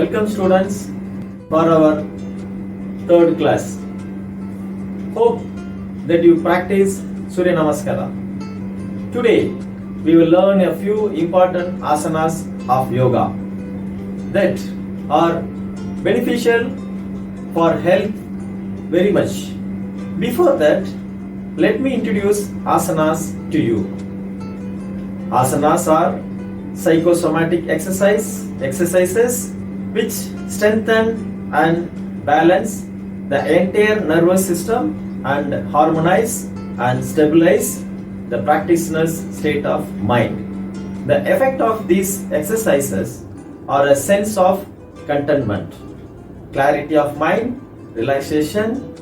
Welcome students for our third class. Hope that you practice Surya Namaskara. Today we will learn a few important asanas of yoga that are beneficial for health very much. Before that, let me introduce asanas to you. Asanas are psychosomatic exercises which strengthen and balance the entire nervous system and harmonize and stabilize the practitioner's state of mind. The effect of these exercises are a sense of contentment, clarity of mind, relaxation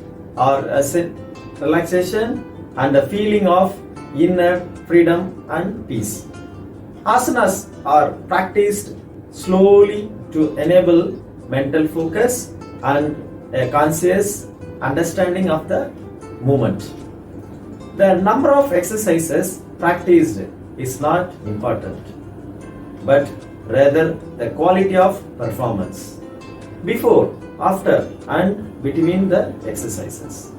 and a feeling of inner freedom and peace. Asanas are practiced slowly to enable mental focus and a conscious understanding of the movement. The number of exercises practiced is not important, but rather the quality of performance before, after, and between the exercises.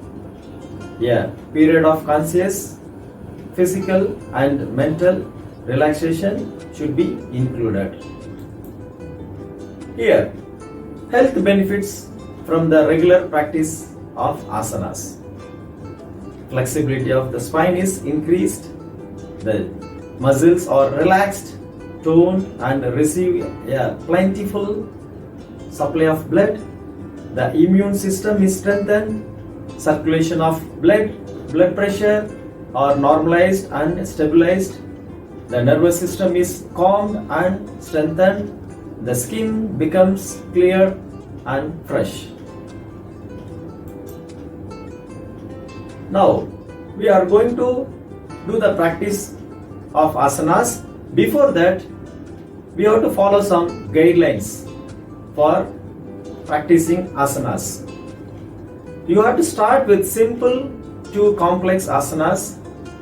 A period of conscious, physical, and mental relaxation should be included. Here, health benefits from the regular practice of asanas. Flexibility of the spine is increased, the muscles are relaxed, toned, and receive a plentiful supply of blood. The immune system is strengthened, circulation of blood pressure are normalized and stabilized. The nervous system is calmed and strengthened. The skin becomes clear and fresh. Now, we are going to do the practice of asanas. Before that, we have to follow some guidelines for practicing asanas. You have to start with simple to complex asanas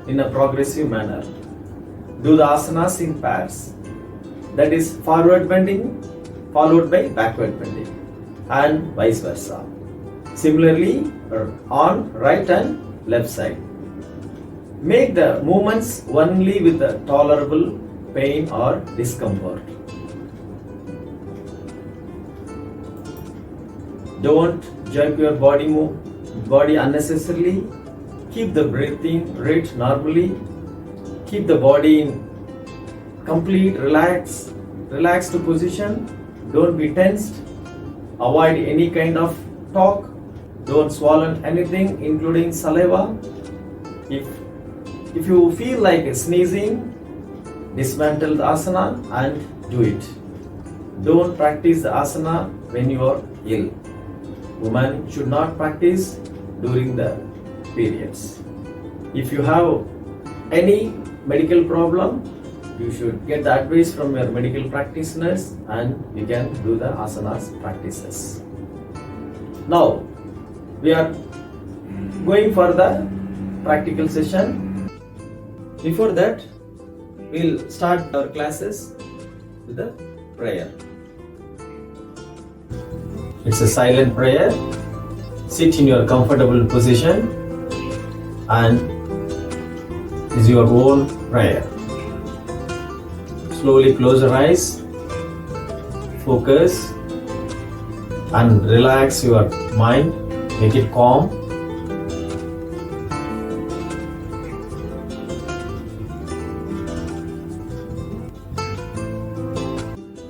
in a progressive manner. Do the asanas in pairs. That is forward bending followed by backward bending and vice versa. Similarly, on right and left side. Make the movements only with the tolerable pain or discomfort. Don't jerk your body unnecessarily. Keep the breathing rate normally. Keep the body in complete relaxed position. Don't be tensed. Avoid any kind of talk. Don't swallow anything including saliva. If you feel like sneezing, dismantle the asana and do it. Don't practice the asana when you are ill. Women should not practice during the periods. If you have any medical problem, you should get the advice from your medical practitioners and you can do the asanas practices. Now, we are going for the practical session. Before that, we'll start our classes with the prayer. It's a silent prayer. Sit in your comfortable position and is your own prayer. Slowly close your eyes, focus and relax your mind, make it calm.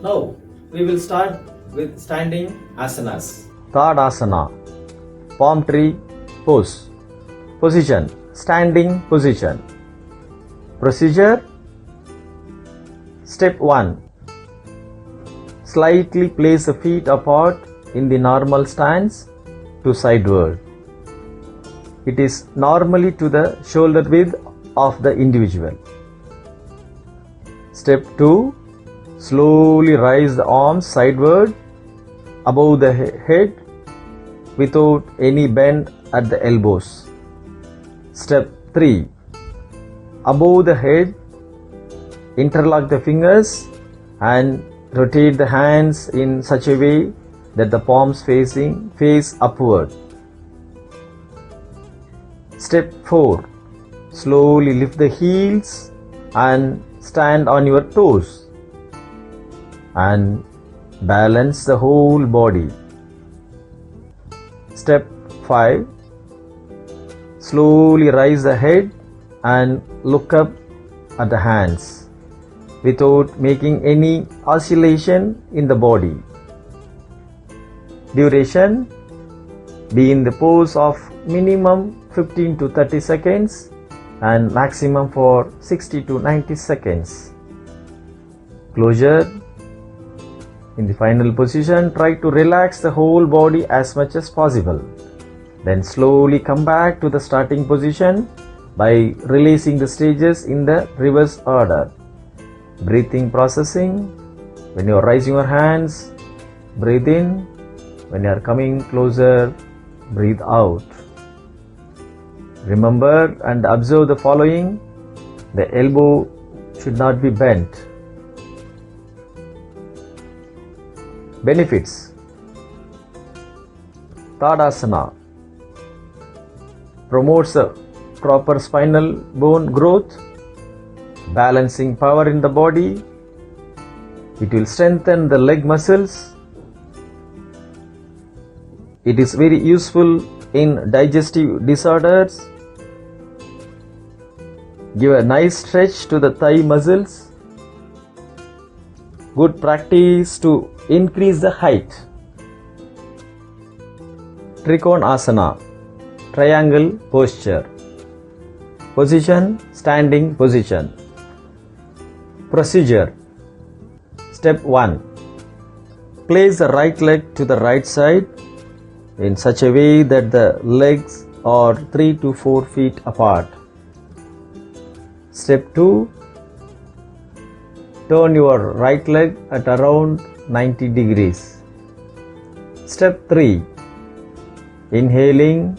Now we will start with standing asanas. Tadasana, palm tree pose. Position, standing position. Procedure. Step 1. Slightly place the feet apart in the normal stance to sideward. It is normally to the shoulder width of the individual. Step 2. Slowly raise the arms sideward above the head without any bend at the elbows. Step 3. Above the head, interlock the fingers and Rotate the hands in such a way that the palms face upward. Step 4. Slowly lift the heels and stand on your toes and balance the whole body. Step 5. Slowly rise the head and look up at the hands without making any oscillation in the body. Duration: be in the pose of minimum 15 to 30 seconds and maximum for 60 to 90 seconds. Closure: in the final position, try to relax the whole body as much as possible. Then slowly come back to the starting position by releasing the stages in the reverse order. Breathing processing: when you are raising your hands, breathe in. When you are coming closer, breathe out. Remember and observe the following: the elbow should not be bent. Benefits: Tadasana promotes a proper spinal bone growth, balancing power in the body. It will strengthen the leg muscles. It is very useful in digestive disorders. Give a nice stretch to the thigh muscles. Good practice to increase the height. Trikonasana, triangle posture. Position: standing position. Procedure: Step 1. Place the right leg to the right side in such a way that the legs are 3 to 4 feet apart. Step 2. Turn your right leg at around 90 degrees. Step 3. Inhaling,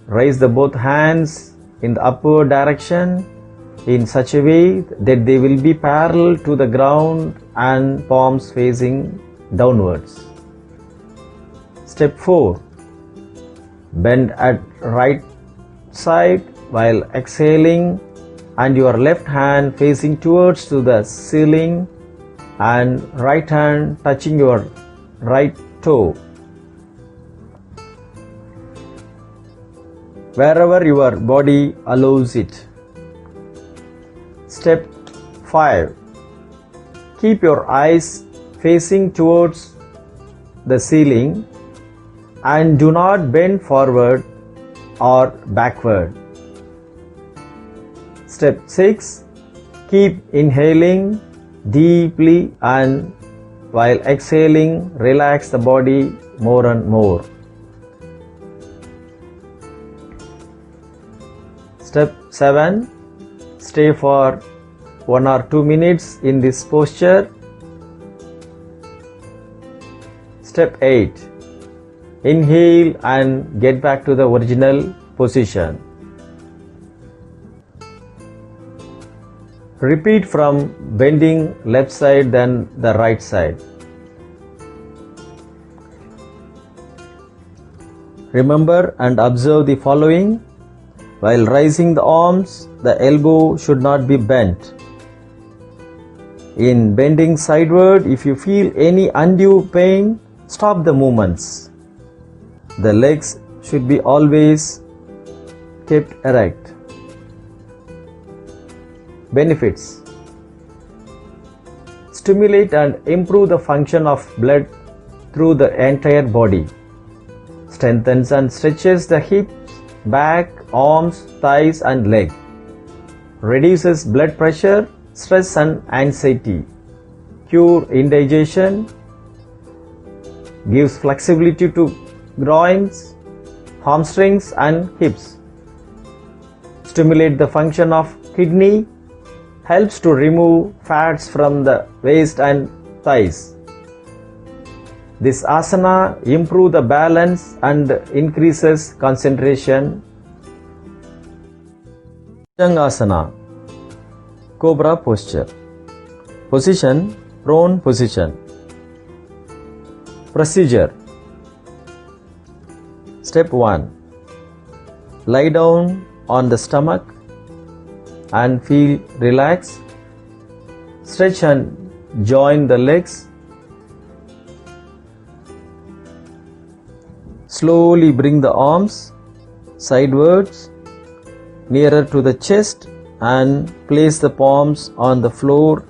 raise the both hands in the upward direction in such a way that they will be parallel to the ground and palms facing downwards. Step 4. Bend at right side while exhaling and your left hand facing towards to the ceiling and right hand touching your right toe. Wherever your body allows it. Step 5. Keep your eyes facing towards the ceiling and do not bend forward or backward. Step 6. Keep inhaling deeply and while exhaling, relax the body more and more. Step 7. Stay for 1 or 2 minutes in this posture. Step 8. Inhale and get back to the original position. Repeat from bending left side then the right side. Remember and observe the following. While raising the arms, the elbow should not be bent. In bending sideward, if you feel any undue pain, stop the movements. The legs should be always kept erect. Benefits: Stimulate and improve the function of blood through the entire body. Strengthens and stretches the hips, back, arms, thighs and leg. Reduces blood pressure, stress and anxiety. Cure indigestion. Gives flexibility to groins, hamstrings and hips. Stimulate the function of kidney. Helps to remove fats from the waist and thighs. This asana improves the balance and increases concentration. Bhujangasana, Cobra posture. Position: prone position. Procedure. Step 1. Lie down on the stomach and feel relaxed. Stretch and join the legs. Slowly bring the arms sidewards nearer to the chest and place the palms on the floor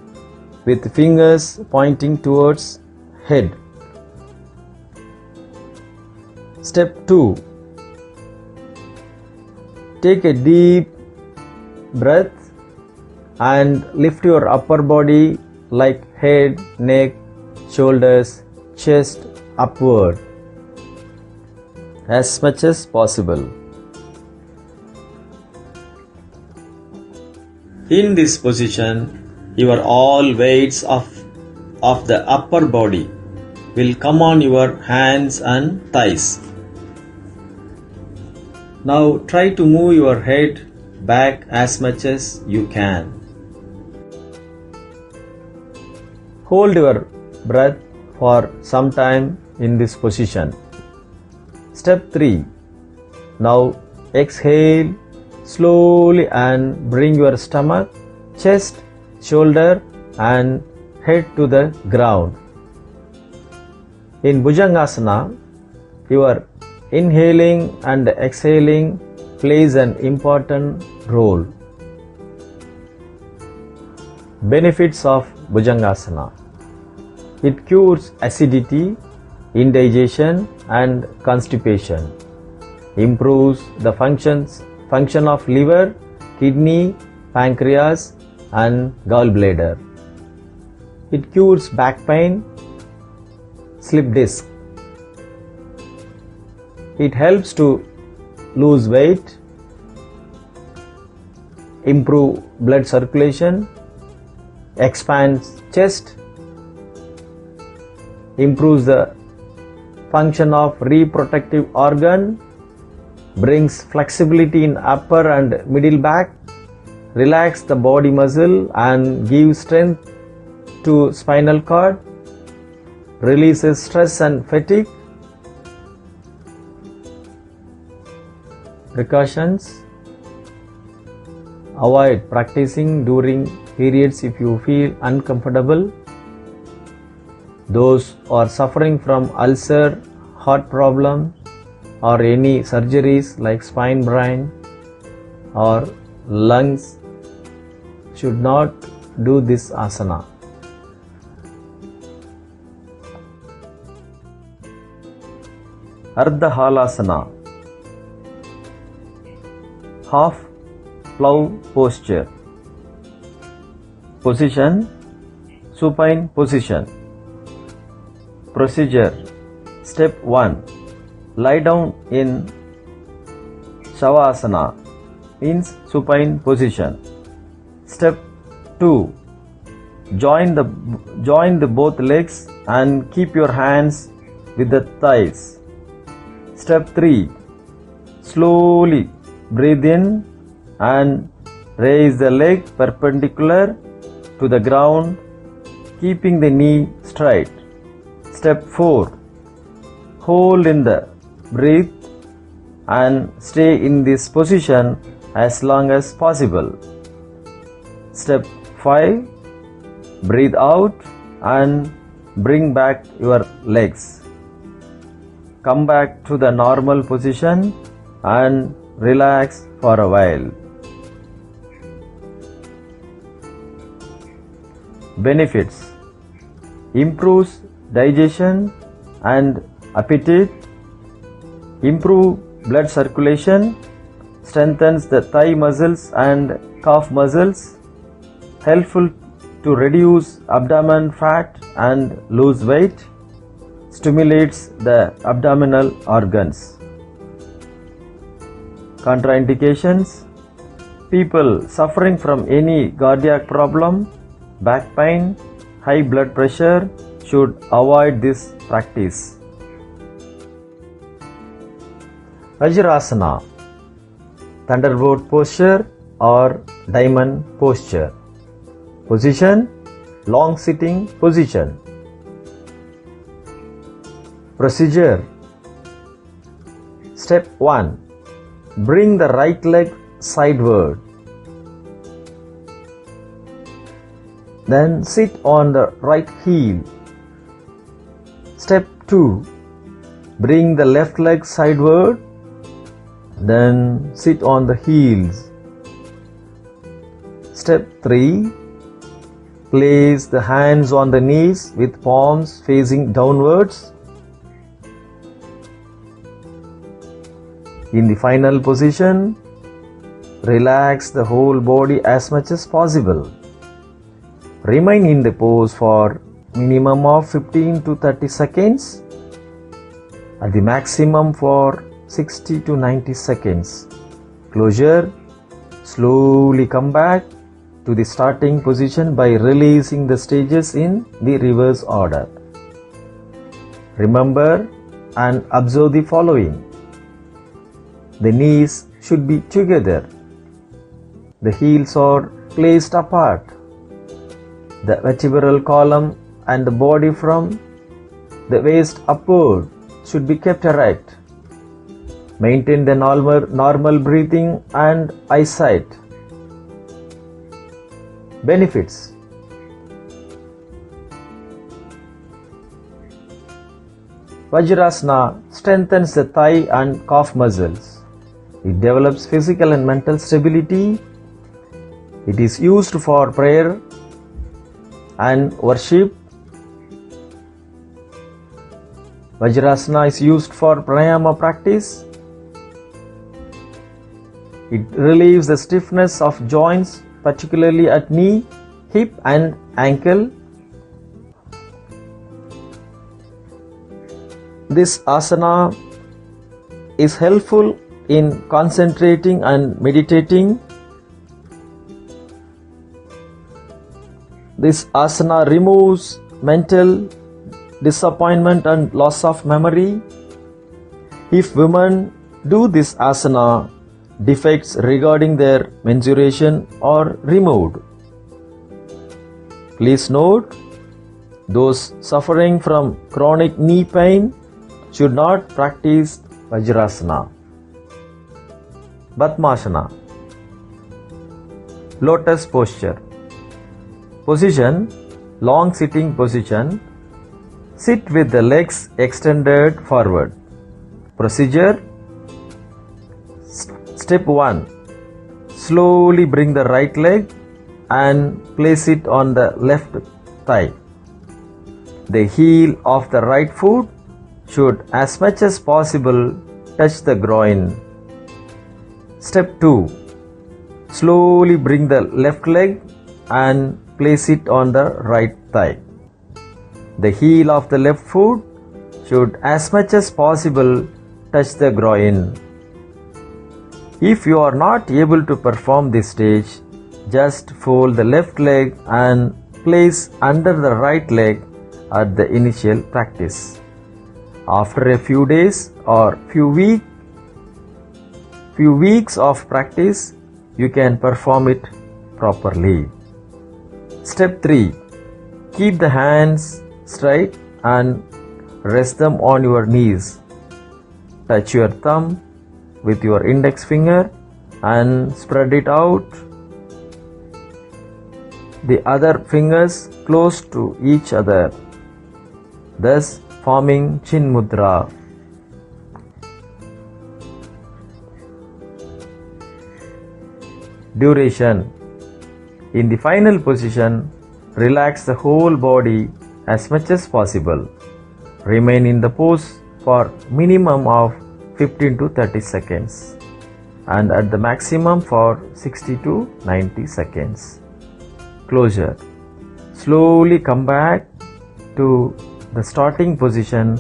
with fingers pointing towards head. Step 2. Take a deep breath and lift your upper body like head, neck, shoulders, chest upward as much as possible. In this position, your all weights of the upper body will come on your hands and thighs. Now try to move your head back as much as you can. Hold your breath for some time in this position. Step 3. Now exhale slowly and bring your stomach, chest, shoulder and head to the ground. In Bhujangasana, your inhaling and exhaling plays an important role. Benefits of Bhujangasana. It cures acidity, indigestion and constipation. Improves the function of liver, kidney, pancreas and gallbladder. It cures back pain, slip disc. It helps to lose weight, improve blood circulation, expands chest, improves the function of reproductive organ, brings flexibility in upper and middle back, relax the body muscle and gives strength to spinal cord, releases stress and fatigue. Precautions. Avoid practicing during periods if you feel uncomfortable. Those who are suffering from ulcer, heart problem or any surgeries like spine brain or lungs should not do this asana. Ardha Halasana. Half plow posture. Position, supine position. Procedure. Step 1. Lie down in Shavasana, means supine position. Step 2. Join the both legs and keep your hands with the thighs. Step 3. Slowly breathe in and raise the leg perpendicular to the ground, keeping the knee straight. Step 4. Hold in the breath and stay in this position as long as possible. Step 5. Breathe out and bring back your legs. Come back to the normal position and relax for a while. Benefits. Improves digestion and appetite, improve blood circulation, strengthens the thigh muscles and calf muscles, helpful to reduce abdomen fat and lose weight, stimulates the abdominal organs. Contraindications. People suffering from any cardiac problem, back pain, high blood pressure should avoid this practice. Vajrasana, thunderbolt posture or diamond posture. Position, long sitting position. Procedure. Step 1. Bring the right leg sideward. Then sit on the right heel. Step 2. Bring the left leg sideward. Then sit on the heels. Step 3. Place the hands on the knees with palms facing downwards. In the final position, relax the whole body as much as possible. Remain in the pose for minimum of 15 to 30 seconds, at the maximum for 60 to 90 seconds. Closure. Slowly come back to the starting position by releasing the stages in the reverse order. Remember and observe the following. The knees should be together. The heels are placed apart. The vertebral column and the body from the waist upward should be kept erect. Maintain the normal breathing and eyesight. Benefits. Vajrasana strengthens the thigh and calf muscles. It develops physical and mental stability. It is used for prayer and worship. Vajrasana is used for pranayama practice. It relieves the stiffness of joints, particularly at knee, hip and ankle. This asana is helpful in concentrating and meditating. This asana removes mental disappointment and loss of memory. If women do this asana, defects regarding their menstruation are removed. Please note, those suffering from chronic knee pain should not practice Vajrasana. Padmasana. Lotus posture. Position, long sitting position. Sit with the legs extended forward. Procedure. Step 1. Slowly bring the right leg and place it on the left thigh. The heel of the right foot should as much as possible touch the groin. Step 2. Slowly bring the left leg and place it on the right thigh. The heel of the left foot should as much as possible touch the groin. If you are not able to perform this stage, just fold the left leg and place under the right leg at the initial practice. After a few days or few weeks of practice, you can perform it properly. Step 3. Keep the hands straight and rest them on your knees. Touch your thumb with your index finger and spread it out. The other fingers close to each other, thus forming Chin Mudra. Duration. In the final position, relax the whole body as much as possible. Remain in the pose for minimum of 15 to 30 seconds and at the maximum for 60 to 90 seconds. Closure. Slowly come back to the starting position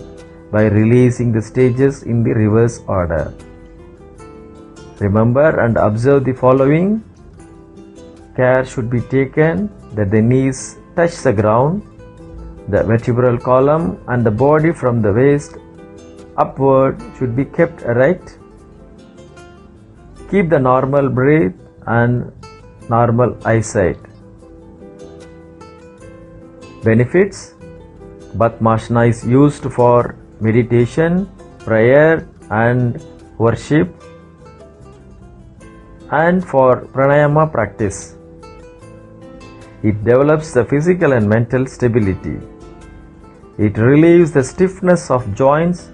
by releasing the stages in the reverse order. Remember and observe the following. Care should be taken that the knees touch the ground. The vertebral column and the body from the waist upward should be kept erect. Keep the normal breath and normal eyesight. Benefits: Padmasana is used for meditation, prayer, and worship, and for pranayama practice. It develops the physical and mental stability. It relieves the stiffness of joints,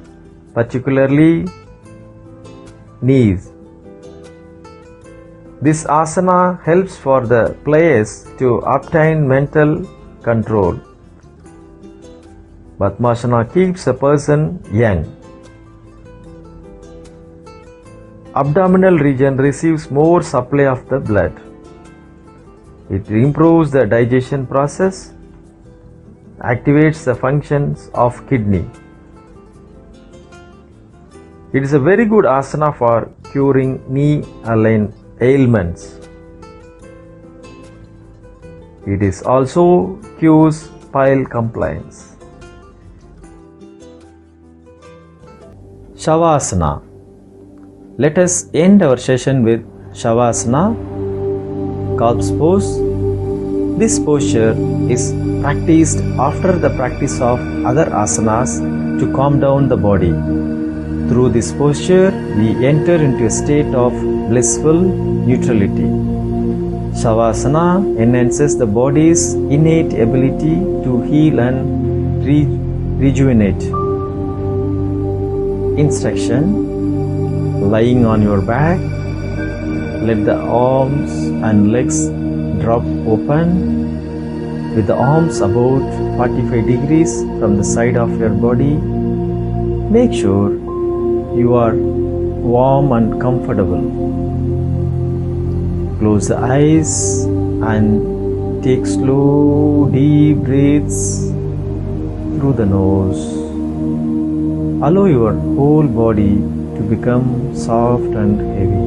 particularly knees. This asana helps for the players to obtain mental control. Padmasana keeps a person young. Abdominal region receives more supply of the blood. It improves the digestion process, activates the functions of kidney. It is a very good asana for curing knee ailments. It is also cures bile complaints. Shavasana. Let us end our session with Shavasana, corpse pose. This posture is practiced after the practice of other asanas to calm down the body. Through this posture, we enter into a state of blissful neutrality. Shavasana enhances the body's innate ability to heal and rejuvenate. Instruction: lying on your back, let the arms and legs drop open with the arms about 45 degrees from the side of your body. Make sure you are warm and comfortable. Close the eyes and take slow, deep breaths through the nose. Allow your whole body to become soft and heavy,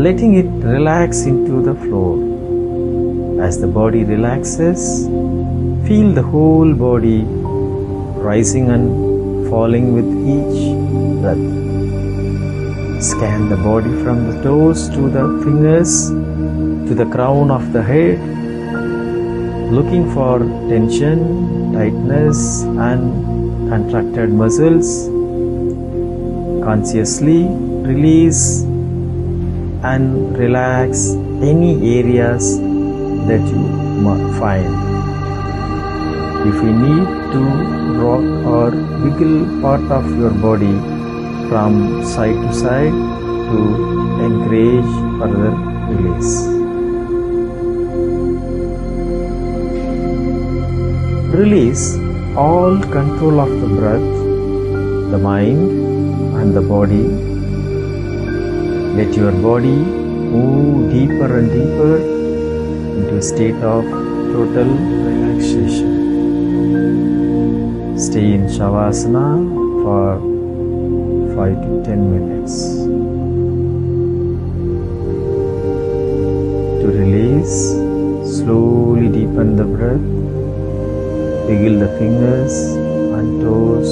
letting it relax into the floor. As the body relaxes, feel the whole body rising and falling with each breath. Scan the body from the toes to the fingers to the crown of the head, looking for tension, tightness, and contracted muscles. Consciously release and relax any areas that you find. If you need to rock or wiggle part of your body from side to side to encourage further release. Release all control of the breath, the mind, and the body. Let your body move deeper and deeper into a state of total relaxation. Stay in Shavasana for 5 to 10 minutes. To release, slowly deepen the breath, wiggle the fingers and toes,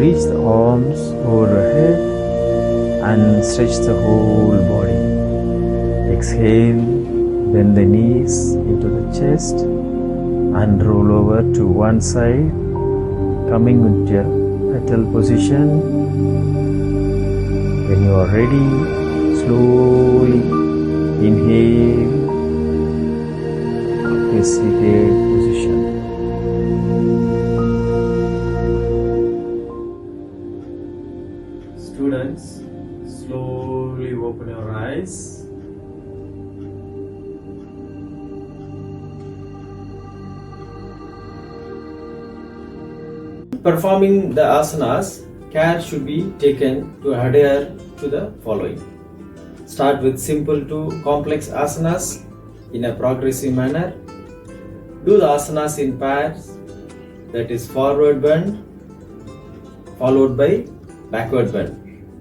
reach the arms overhead and stretch the whole body. Exhale, bend the knees into the chest and roll over to one side, coming into a fetal position. When you are ready, slowly inhale to a seated position. Students, slowly open your eyes. Performing the asanas, care should be taken to adhere to the following. Start with simple to complex asanas in a progressive manner. Do the asanas in pairs, that is forward bend followed by backward bend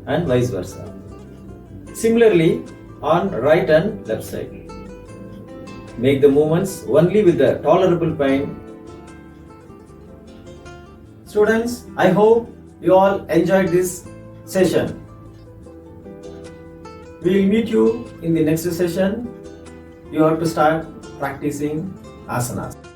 and vice versa. Similarly on right and left side. Make the movements only with the tolerable pain. Students, I hope you all enjoyed this session. We will meet you in the next session. You have to start practicing asanas.